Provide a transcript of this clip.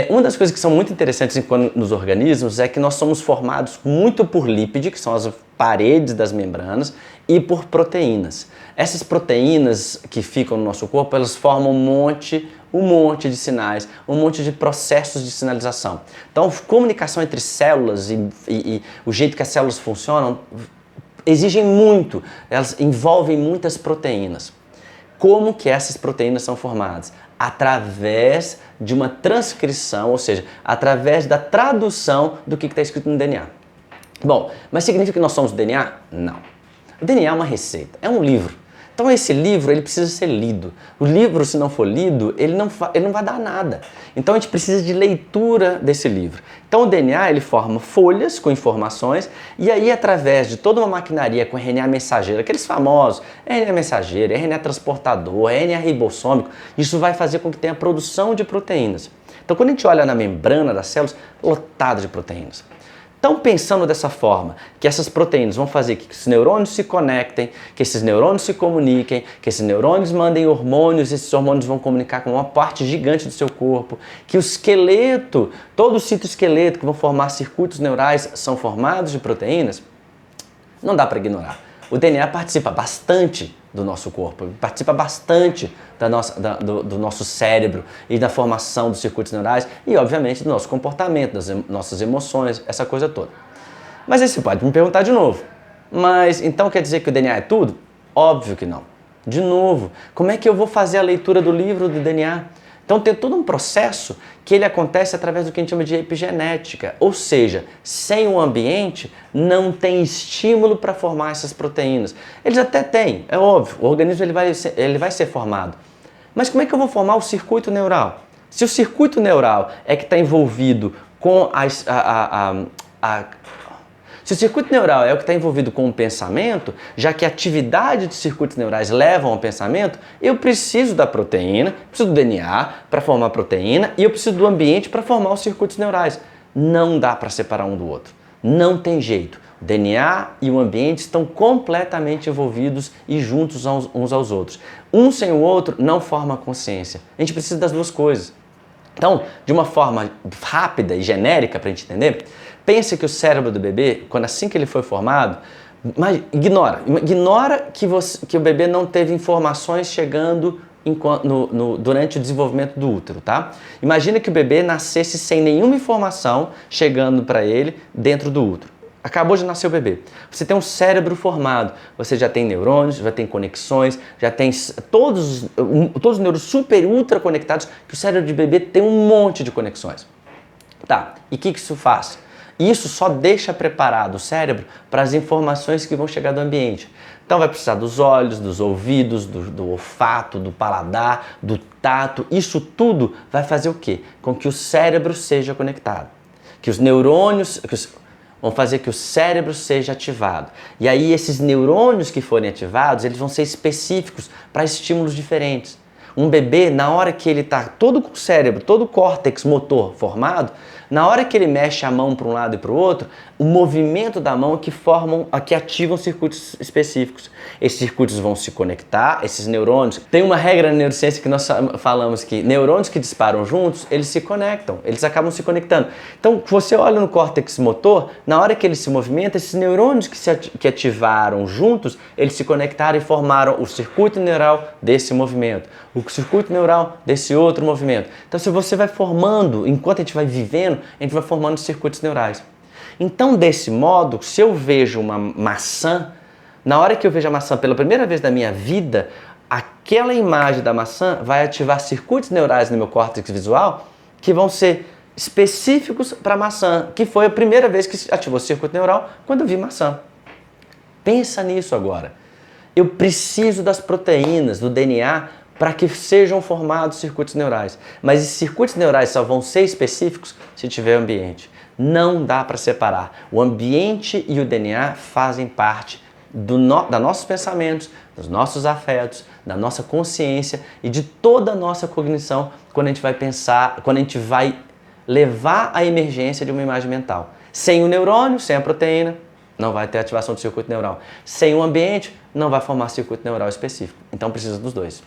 Uma das coisas que são muito interessantes nos organismos é que nós somos formados muito por lípide, que são as paredes das membranas, e por proteínas. Essas proteínas que ficam no nosso corpo, elas formam um monte de sinais, um monte de processos de sinalização. Então, comunicação entre células e o jeito que as células funcionam exigem muito, elas envolvem muitas proteínas. Como que essas proteínas são formadas? Através de uma transcrição, ou seja, através da tradução do que está escrito no DNA. Bom, mas significa que nós somos o DNA? Não. O DNA é uma receita, é um livro. Então esse livro ele precisa ser lido. O livro, se não for lido, ele não vai dar nada. Então a gente precisa de leitura desse livro. Então o DNA ele forma folhas com informações e aí através de toda uma maquinaria com RNA mensageiro, aqueles famosos RNA mensageiro, RNA transportador, RNA ribossômico, isso vai fazer com que tenha produção de proteínas. Então quando a gente olha na membrana das células, lotada de proteínas. Então, pensando dessa forma, que essas proteínas vão fazer que esses neurônios se conectem, que esses neurônios se comuniquem, que esses neurônios mandem hormônios, esses hormônios vão comunicar com uma parte gigante do seu corpo, que o esqueleto, todo o citoesqueleto que vão formar circuitos neurais são formados de proteínas, não dá para ignorar. O DNA participa bastante do nosso corpo, participa bastante do nosso cérebro e da formação dos circuitos neurais e, obviamente, do nosso comportamento, das nossas emoções, essa coisa toda. Mas aí você pode me perguntar de novo, mas então quer dizer que o DNA é tudo? Óbvio que não. De novo, como é que eu vou fazer a leitura do livro do DNA? Então tem todo um processo que ele acontece através do que a gente chama de epigenética, ou seja, sem o ambiente não tem estímulo para formar essas proteínas. Eles até têm, é óbvio, o organismo ele vai ser formado. Mas como é que eu vou formar o circuito neural? Se o circuito neural é que está envolvido com se o circuito neural é o que está envolvido com o pensamento, já que a atividade de circuitos neurais levam ao pensamento, eu preciso da proteína, preciso do DNA para formar a proteína e eu preciso do ambiente para formar os circuitos neurais. Não dá para separar um do outro. Não tem jeito. O DNA e o ambiente estão completamente envolvidos e juntos uns aos outros. Um sem o outro não forma consciência. A gente precisa das duas coisas. Então, de uma forma rápida e genérica para a gente entender, pense que o cérebro do bebê, assim que ele foi formado, mas ignora que o bebê não teve informações chegando durante o desenvolvimento do útero, tá? Imagina que o bebê nascesse sem nenhuma informação chegando para ele dentro do útero. Acabou de nascer o bebê. Você tem um cérebro formado, você já tem neurônios, já tem conexões, já tem todos os neurônios super ultra conectados, que o cérebro de bebê tem um monte de conexões. Tá, e o que isso faz? Isso só deixa preparado o cérebro para as informações que vão chegar do ambiente. Então vai precisar dos olhos, dos ouvidos, do olfato, do paladar, do tato. Isso tudo vai fazer o quê? Com que o cérebro seja conectado. Que os neurônios vão fazer que o cérebro seja ativado. E aí esses neurônios que forem ativados, eles vão ser específicos para estímulos diferentes. Um bebê, na hora que ele está todo com o cérebro, todo o córtex motor formado, na hora que ele mexe a mão para um lado e para o outro, o movimento da mão é que ativam circuitos específicos. Esses circuitos vão se conectar, esses neurônios. Tem uma regra na neurociência que nós falamos que neurônios que disparam juntos, eles se conectam, eles acabam se conectando. Então, você olha no córtex motor, na hora que ele se movimenta, esses neurônios que ativaram juntos, eles se conectaram e formaram o circuito neural desse movimento, o circuito neural desse outro movimento. Então, se você vai formando, enquanto a gente vai vivendo, a gente vai formando circuitos neurais. Então, desse modo, se eu vejo uma maçã, na hora que eu vejo a maçã pela primeira vez na minha vida, aquela imagem da maçã vai ativar circuitos neurais no meu córtex visual que vão ser específicos para a maçã, que foi a primeira vez que ativou o circuito neural quando eu vi maçã. Pensa nisso agora. Eu preciso das proteínas, do DNA, para que sejam formados circuitos neurais. Mas esses circuitos neurais só vão ser específicos se tiver ambiente. Não dá para separar. O ambiente e o DNA fazem parte dos nossos pensamentos, dos nossos afetos, da nossa consciência e de toda a nossa cognição quando a gente vai pensar, quando a gente vai levar a emergência de uma imagem mental. Sem o neurônio, sem a proteína, não vai ter ativação do circuito neural. Sem o ambiente, não vai formar circuito neural específico. Então precisa dos dois.